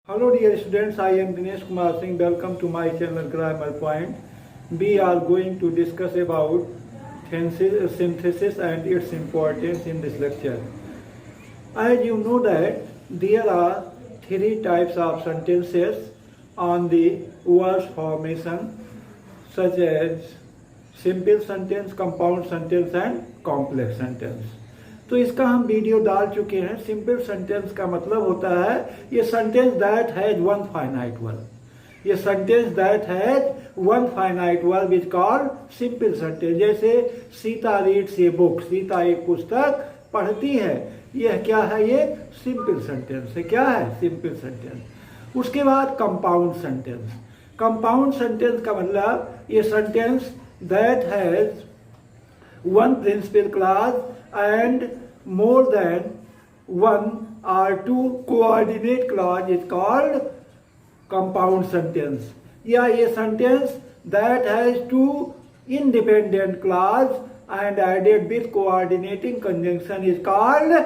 Hello dear students, I am Dinesh Kumar Singh. Welcome to my channel Grammar Point. We are going to discuss about synthesis and its importance in this lecture. As you know that there are three types of sentences on the words formation, such as simple sentence, compound sentence and complex sentence. तो इसका हम video डाल चुके हैं. Simple sentence का मतलब होता है ये sentence that has one finite verb. ये sentence that has one finite verb is called simple sentence. जैसे Sita reads a book, Sita एक पुस्तक पढ़ती है. यह क्या है? ये सिंपल सेंटेंस है. क्या है? Simple sentence. उसके बाद कंपाउंड सेंटेंस. कंपाउंड सेंटेंस का मतलब ये sentence that has one principal clause and more than one or two coordinate clause is called compound sentence. या ये sentence that has two independent clause and added with coordinating conjunction is called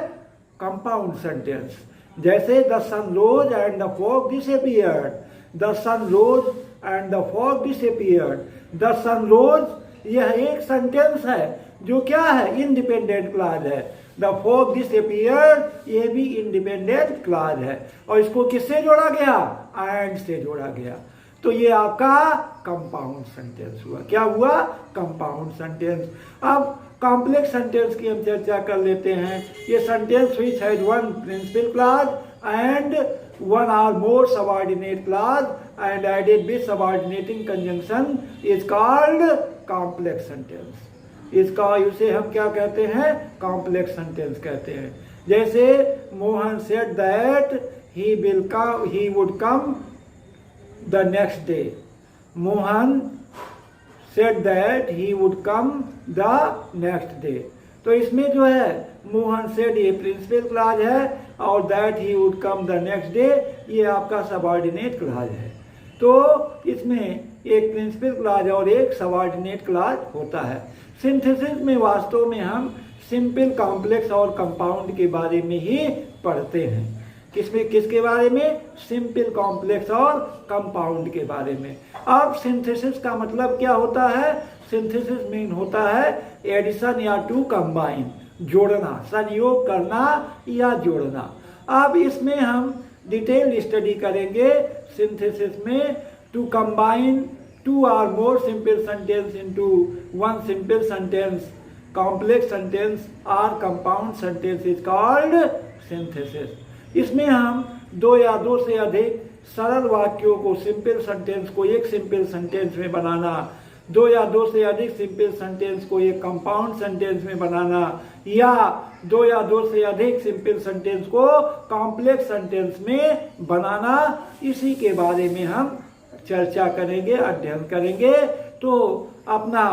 compound sentence. जैसे the sun rose and the fog disappeared. The sun rose and the fog disappeared. The sun rose यह एक sentence है जो क्या है? Independent clause है. The fog disappeared ये भी इंडिपेंडेंट क्लॉज है. और इसको किससे जोड़ा गया? एंड से जोड़ा गया. तो ये आपका कंपाउंड सेंटेंस हुआ. क्या हुआ? Compound sentence. अब कॉम्प्लेक्स सेंटेंस की हम चर्चा कर लेते हैं. ये sentence which has one principal clause and one or more subordinate clause and added with subordinating conjunction is called complex sentence. इसका इसे हम क्या कहते हैं? complex sentence कहते हैं. जैसे Mohan said that he would come the next day. Mohan said that he would come the next day. तो इसमें जो है मोहन सेड ये प्रिंसिपल क्लॉज है और that he would come the next day ये आपका सबऑर्डिनेट क्लॉज है. तो इसमें एक प्रिंसिपल क्लॉज और एक सबऑर्डिनेट क्लॉज होता है. सिंथेसिस में वास्तव में हम सिंपल, कॉम्प्लेक्स और कंपाउंड के बारे में ही पढ़ते हैं. किसके बारे में? सिंपल, कॉम्प्लेक्स और कंपाउंड के बारे में. अब सिंथेसिस का मतलब क्या होता है? सिंथेसिस मीन होता है एडिशन या टू कंबाइन, जोड़ना, संयोग करना या जोड़ना. अब इसमें हम डिटेल स्टडी करेंगे. सिंथेसिस में to combine two or more simple sentence into one simple sentence, complex sentence और compound sentence is called synthesis. इसमें हम दो या दो से अधिक सरल वाक्यों को, सिंपल सेंटेंस को एक सिंपल सेंटेंस में बनाना, दो या दो से अधिक सिंपल सेंटेंस को एक कंपाउंड सेंटेंस में बनाना, या दो या दो से अधिक सिंपल सेंटेंस को कॉम्प्लेक्स सेंटेंस में बनाना, इसी के बारे में हम चर्चा करेंगे, अध्ययन करेंगे. तो अपना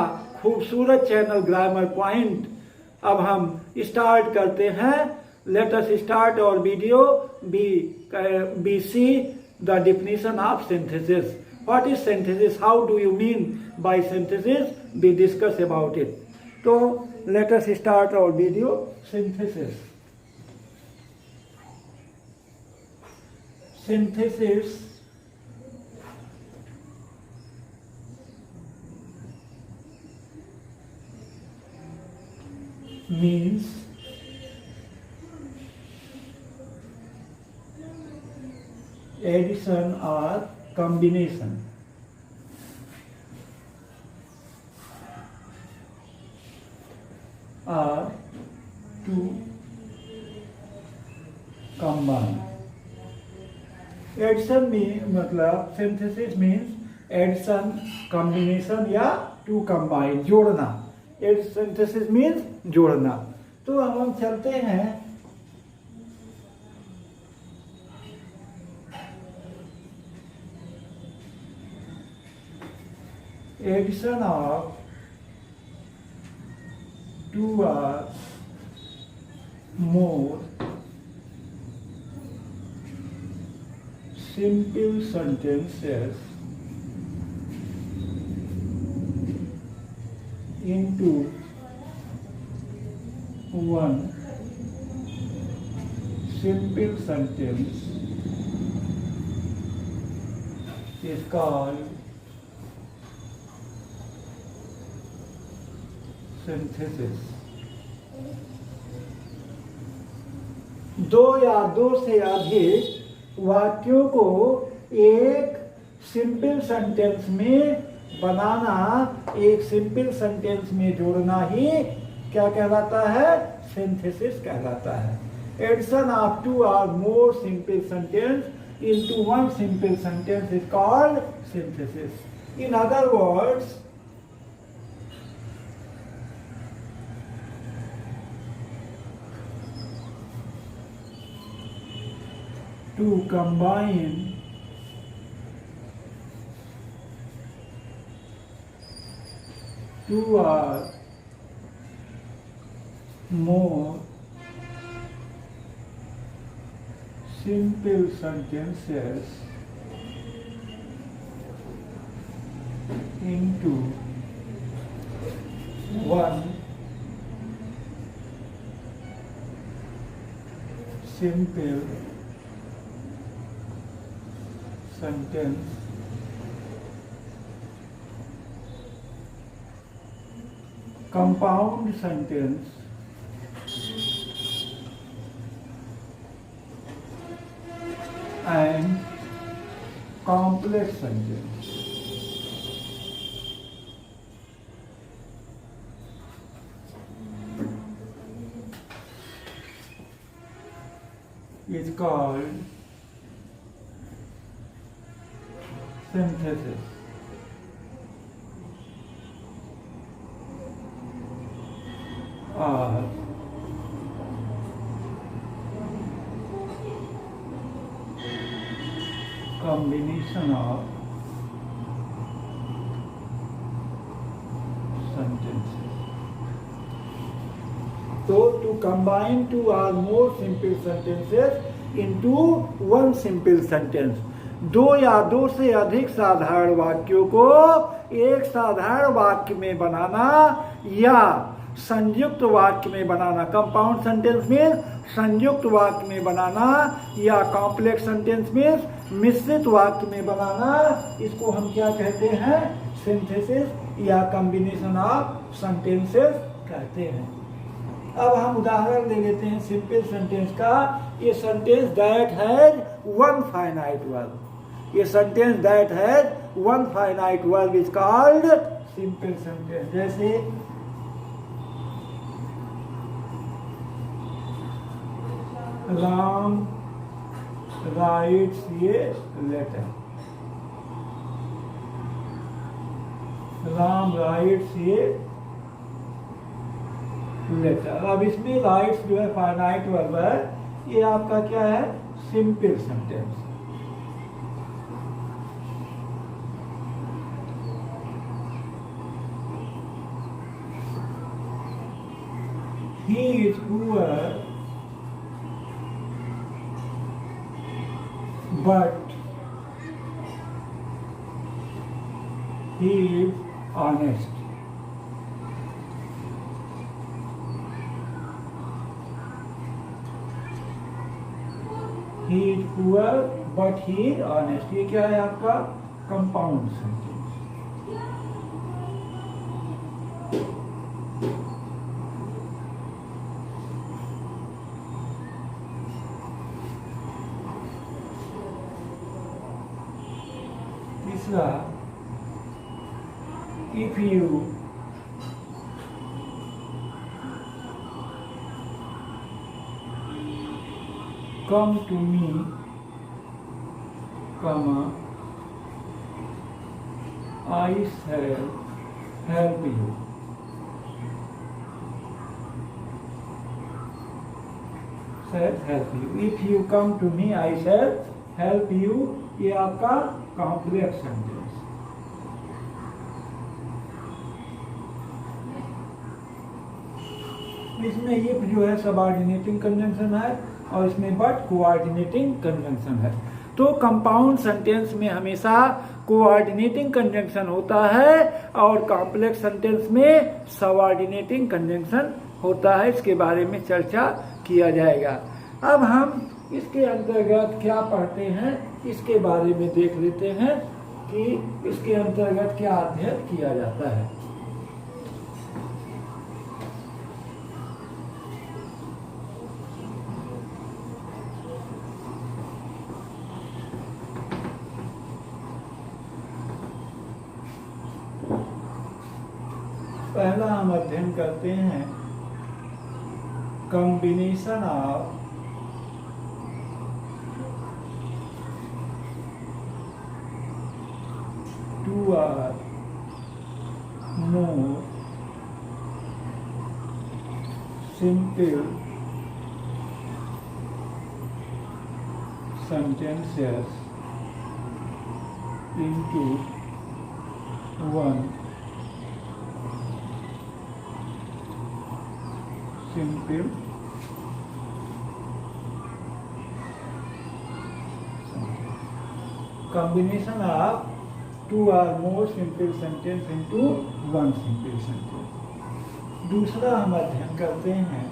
खूबसूरत चैनल ग्रामर पॉइंट अब हम स्टार्ट करते हैं. Let us start our video. Be see the definition of synthesis. What is synthesis? How do you mean by synthesis? We discuss about it. So let us start our video. Synthesis. Synthesis means addition or combination or to combine. Addition में मतलब synthesis means addition, combination या to combine, जोड़ना. Synthesis means जोड़ना. तो अब हम चलते हैं addition of two or more simple sentences into one simple sentence is called synthesis. दो या दो से अधिक वाक्यों को एक सिंपल सेंटेंस में बनाना, एक सिंपल सेंटेंस में जोड़ना ही क्या कहलाता है? सिंथेसिस कहलाता है. Addition of two or more simple sentence into one simple sentence is called synthesis. In other words, to combine two or more simple sentences into one simple sentence compound sentence and complex sentence. Is called synthesis. Or combination of sentences. So to combine two or more simple sentences into one simple sentence. दो या दो से अधिक साधारण वाक्यों को एक साधारण वाक्य में बनाना या संयुक्त वाक्य में बनाना. कंपाउंड सेंटेंस में संयुक्त वाक्य में बनाना या कॉम्प्लेक्स सेंटेंस में मिश्रित वाक्य में बनाना, इसको हम क्या कहते हैं? सिंथेसिस या कॉम्बिनेशन ऑफ सेंटेंसेस कहते हैं. अब हम उदाहरण ले लेते हैं सिंपल सेंटेंस का. ये sentence that has one finite verb. ये sentence that has one finite verb is called simple sentence. जैसे राम राइट्स ये लेटर. राम राइट्स ये लेटर. अब इसमें राइट्स जो है फाइनाइट वर्ब है. ये आपका क्या है? Simple sentence. He is poor, but he is honest. He is poor, but he is honest. ये क्या है आपका? Compound sentence. तीसरा, if you come to me, comma, I shall help you. Shall help you. If you come to me, I shall help you. ये आपका complex sentence. इसमें if जो है सबऑर्डिनेटिंग कंजंक्शन है और इसमें बट कोऑर्डिनेटिंग कंजंक्शन है. तो कंपाउंड सेंटेंस में हमेशा कोऑर्डिनेटिंग कंजंक्शन होता है और कॉम्प्लेक्स सेंटेंस में सबऑर्डिनेटिंग कंजंक्शन होता है. इसके बारे में चर्चा किया जाएगा. अब हम इसके अंतर्गत क्या पढ़ते हैं इसके बारे में देख लेते हैं. कि इसके अंतर्गत क्या अध्ययन किया जाता है। पहला हम अध्ययन करते हैं combination of two or more simple sentences into one simple combination of two or more simple sentence into one simple sentence। दूसरा हम अध्ययन करते हैं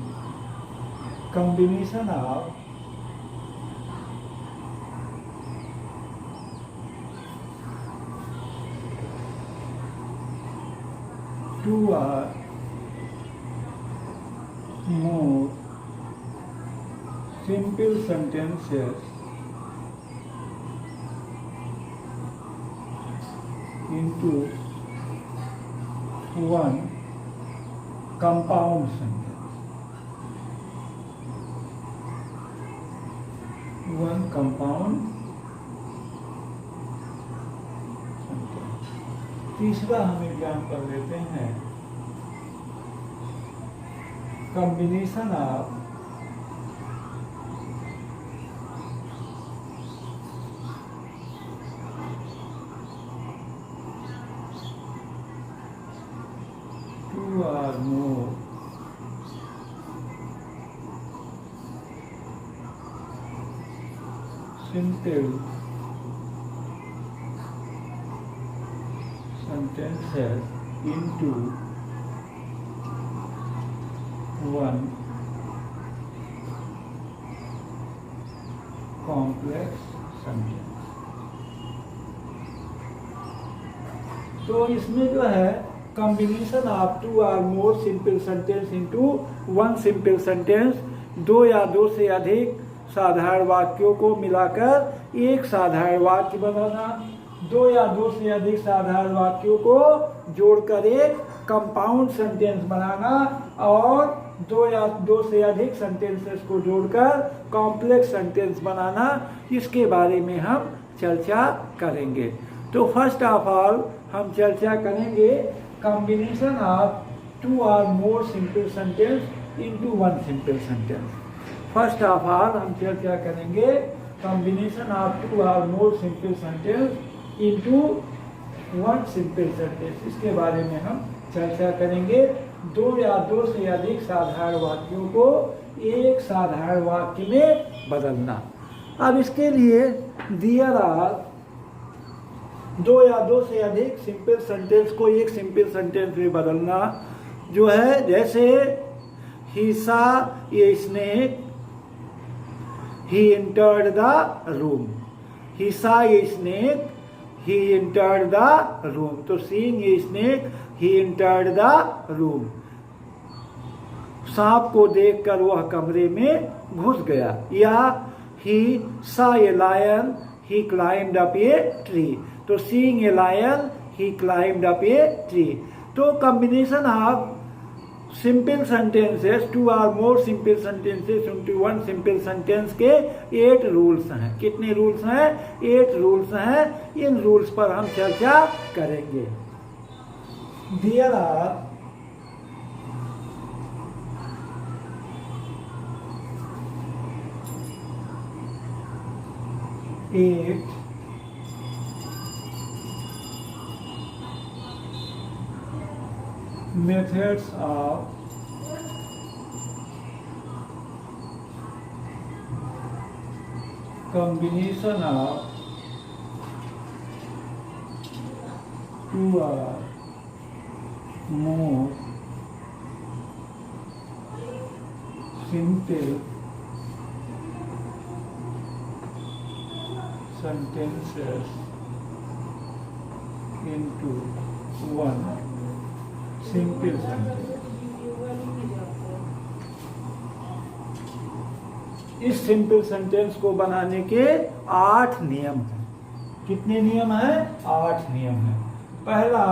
combination of two or more simple sentences into one compound sentence। One compound sentence। तीसरा हम example लेते हैं combination of two or more simple sentences into one complex sentence। तो इसमें जो है combination of two or more simple sentence into one simple sentence, दो या दो से अधिक साधारण वाक्यों को मिलाकर एक साधारण वाक्य बनाना, दो या दो से अधिक साधारण वाक्यों को जोड़कर एक कंपाउंड सेंटेंस बनाना और दो या दो से अधिक सेंटेंसेस को जोड़कर कॉम्प्लेक्स सेंटेंस बनाना, इसके बारे में हम चर्चा करेंगे। तो फर्स्ट ऑफ ऑल हम चर्चा करेंगे combination of to or more simple sentence into one simple sentence. First of all हम चर्चा करेंगे combination of to or more simple sentence into one simple sentence, इसके बारे में हम चर्चा करेंगे। दो या दो से अधिक साधारण वाक्यों को एक साधारण वाक्य में बदलना। अब इसके लिए देयर आर दो या दो से अधिक सिंपल सेंटेंस को एक सिंपल सेंटेंस में बदलना जो है, जैसे he saw a snake he entered the room. He saw a snake he entered the room. तो seeing a snake he entered the room. सांप को देखकर वह कमरे में घुस गया। या he saw a lion he climbed up a tree. तो seeing a lion he climbed up a tree. तो combination of simple sentences two or more simple sentences into one simple sentence के 8 रूल्स हैं। कितने rules हैं? 8 rules हैं। इन rules पर हम चर्चा करेंगे। There are 8 methods of combination of two or more simple sentences into one simple sentence. इस सिंपल सेंटेंस को बनाने के 8 नियम हैं। कितने नियम हैं? 8 नियम हैं। पहला,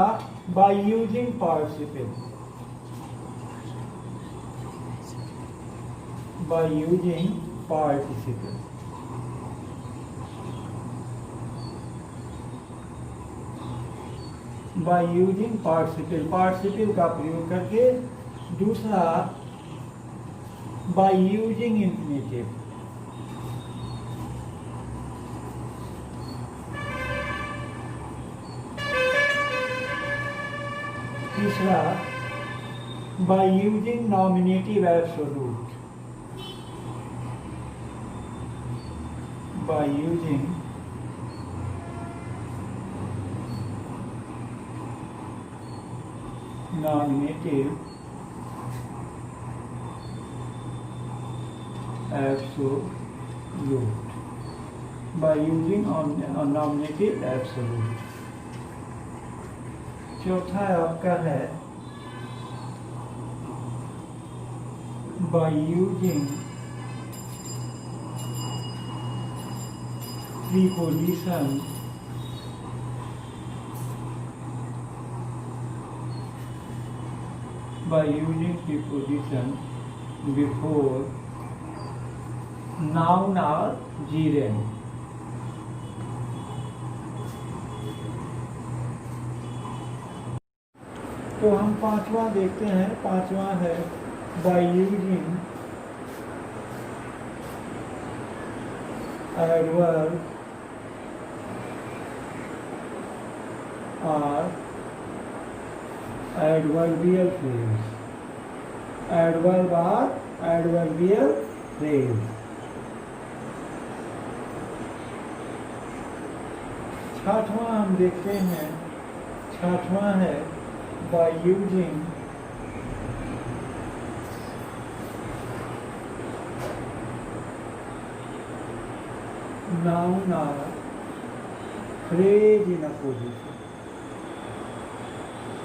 by using participle. By using participle. By using participle, participle का प्रयोग करके। दूसरा, बाय यूजिंग इंफिनिटिव। तीसरा, by using nominative absolute. By using nominative absolute, by using nominative absolute. चौथा आपका है by using preposition before noun or gerund. तो हम पांचवा देखते हैं। पांचवा है बाय यूजिंग एडवर्ब और एडवर्बियल फ्रेज। एडवर्ब और एडवर्बियल फ्रेज। छठवां हम देखते हैं। छठवां है by using noun or phrase in a position.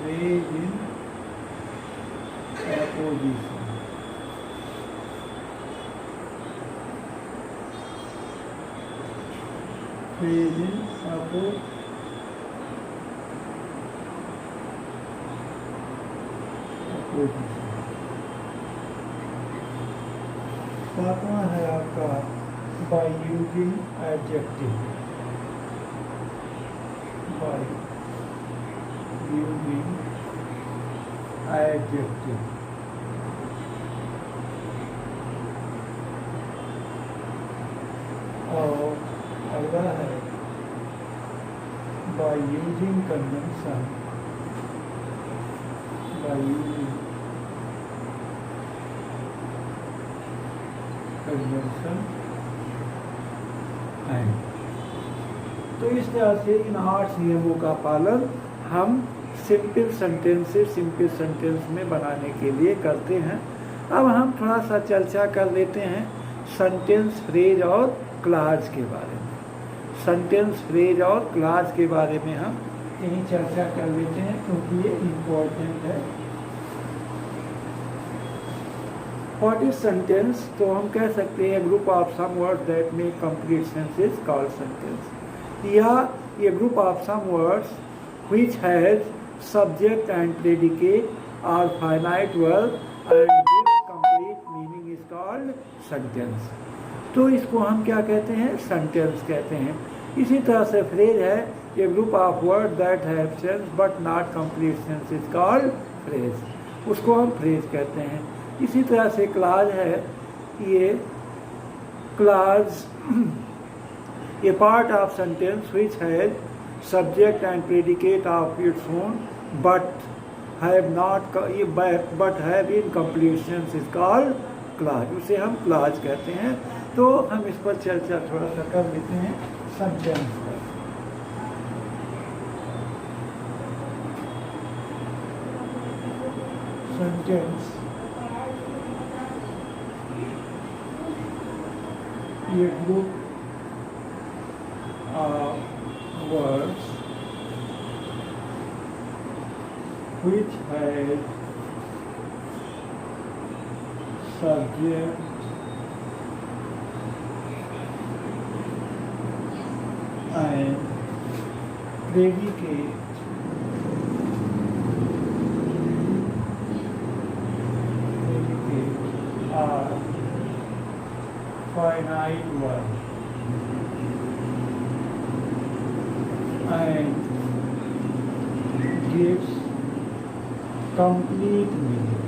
Phrase in a position. Phrase in a position. सातवां है आपका by using adjective. By using adjective. और अगला है by using conjunction. By using conjunction and. तो इस तरह से इन 8 नियमों का पालन हम सिंपल सेंटेंस में बनाने के लिए करते हैं। अब हम थोड़ा सा चर्चा कर लेते हैं सेंटेंस, फ्रेज और क्लॉज के बारे में। सेंटेंस, फ्रेज और क्लॉज के बारे में हम यही चर्चा कर लेते हैं क्योंकि ये इम्पोर्टेंट है। What is sentence? तो हम कह सकते हैं group of some words that make complete sense is called sentence. या ये group of some words which has subject and predicate और finite verb and gives complete meaning is called sentence. तो इसको हम क्या कहते हैं? सेंटेंस कहते हैं। इसी तरह से फ्रेज है ये group of word that have sense but not complete sense is called phrase, उसको हम फ्रेज कहते हैं। इसी तरह से क्लॉज है ये clause a part of sentence which has subject and predicate of its own but have incomplete sense is called clause, उसे हम clause कहते हैं। तो हम इस पर चर्चा थोड़ा सा कर लेते हैं sentence पर। sentence ये group words which has subject and predicate are finite ones and gives complete meaning.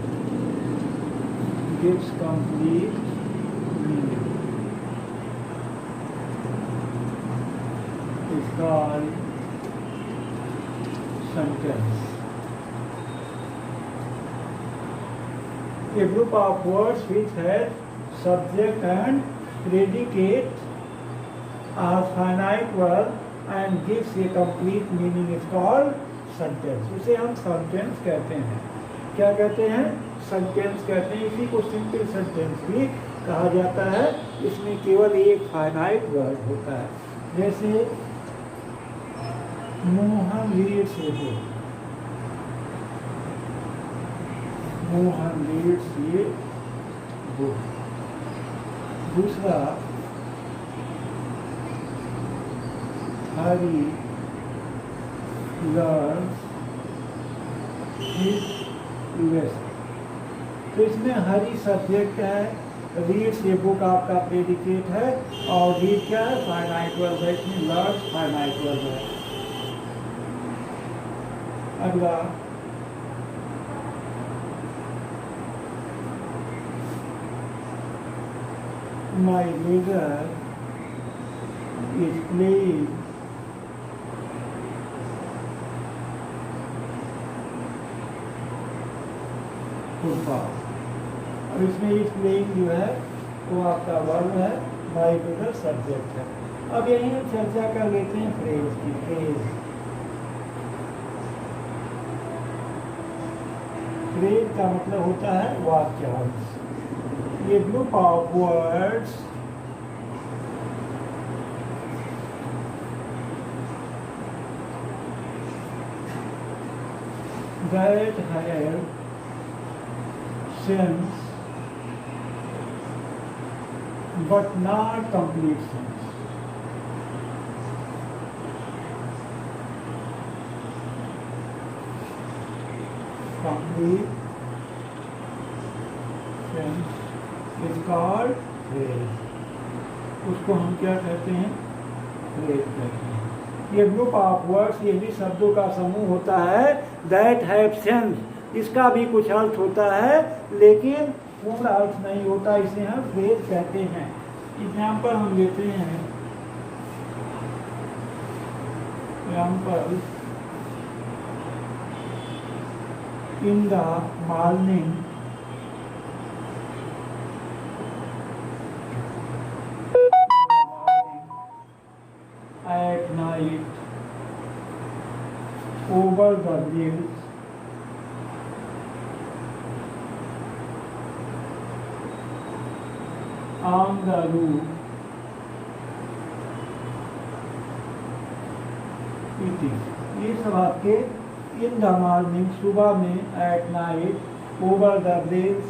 Gives complete meaning. Is called sentence. A group of words which has subject and predicate are finite verb and gives a complete meaning is called sentence. इसे हम sentence कहते हैं. क्या कहते हैं? Sentence कहते हैं. इसी को simple sentence भी कहा जाता है. इसमें केवल एक finite word होता है. जैसे Mohan reads a book. Mohan reads a book. दूसरा हरी लर्न्स हिज लेसन. तो इसमें हरी सब्जेक्ट है, रीड्स ये बुक आपका प्रेडिकेट है और रीड क्या है? फाइनाइट वर्ब है. इसमें लर्न्स फाइनाइट वर्ब है. अगला my leader is playing football. अब इसमें इस प्लेइंग जो है वो आपका वर्ब है, माई लेडर सब्जेक्ट है. अब यही हम चर्चा कर लेते हैं फ्रेज की. फ्रेज का मतलब होता है वाक्यांश. A group of words that have sense but not complete sense. Complete sense is called phrase. उसको हम क्या कहते हैं? फ्रेज कहते हैं. ये ग्रुप ऑफ वर्ड्स, ये भी शब्दों का समूह होता है. दैट हैव सेंस, इसका भी कुछ अर्थ होता है लेकिन पूर्ण अर्थ नहीं होता. इसे हम फ्रेज कहते हैं. एग्जाम्पल हम लेते हैं. Example in the morning at night over the hills on the roof eating. ये सब आपके इन द मॉर्निंग सुबह में, at night, over the bridge,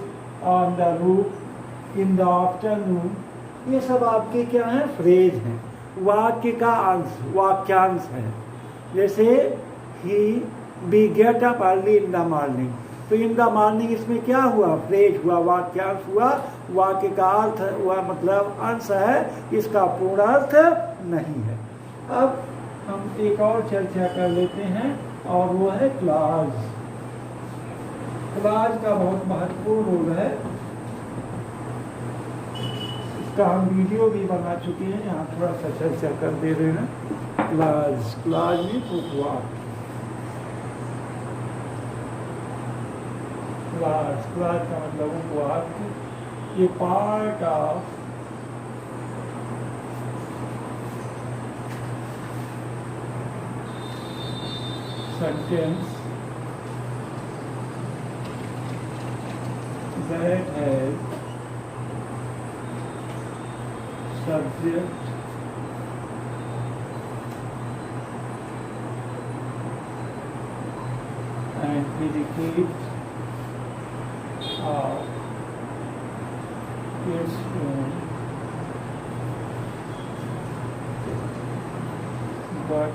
on the roof, in the afternoon, ये सब आपके क्या हैं? फ्रेज हैं. वाक्य का अंश, वाक्यांश है. जैसे he be get up early in the morning. तो इन द मॉर्निंग इसमें क्या हुआ? फ्रेज हुआ, वाक्यांश हुआ. वाक्य का अर्थ हुआ मतलब अंश है, इसका पूर्ण अर्थ नहीं है. अब हम एक और चर्चा कर लेते हैं और वो है क्लॉज. क्लॉज का बहुत महत्वपूर्ण रोल है. इसका हम वीडियो भी बना चुके हैं, यहाँ थोड़ा सा चर्चा कर दे रहे हैं. क्लॉज, क्लॉज मीन्स उपवाद. क्लॉज, क्लॉज का मतलब उपवाद. ये part of sentence that has subject and predicate of its own, but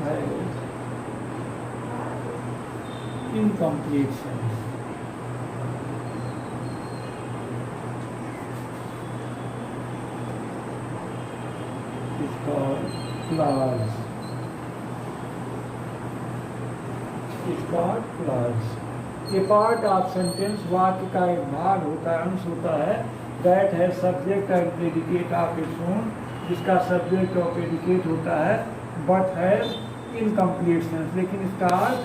has incomplete sense. It's called clause. It's called clause. A part of sentence, वाक्य का एक भाग होता है, अंश होता है, that has subject and predicate of its own, जिसका सब्जेक्ट और प्रेडिकेट होता है, but has incomplete sense, लेकिन इसका अर्थ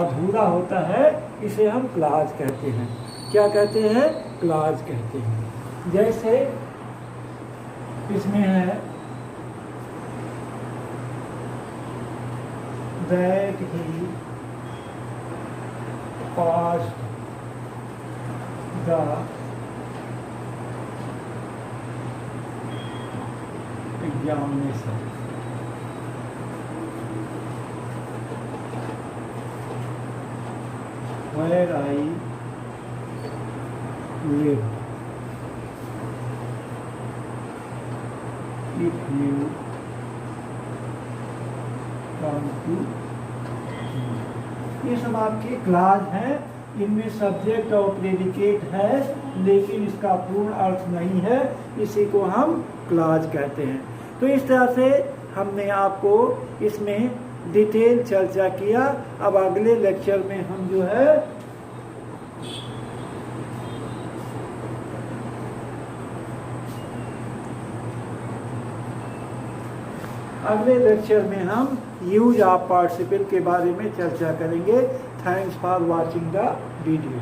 अधूरा होता है, इसे हम क्लाज कहते हैं। क्या कहते हैं? क्लाज कहते हैं। जैसे इसमें है that he passed the examination. Where I live. If you come to, ये सब आपके क्लाज हैं, इनमें सब्जेक्ट और प्रेडिकेट है, लेकिन इसका पूर्ण अर्थ नहीं है, इसी को हम क्लाज कहते हैं। तो इस तरह से हमने आपको इसमें डिटेल चर्चा किया। अब अगले लेक्चर में हम जो है यूज ऑफ पार्टिसिपल के बारे में चर्चा करेंगे। Thanks for watching the video.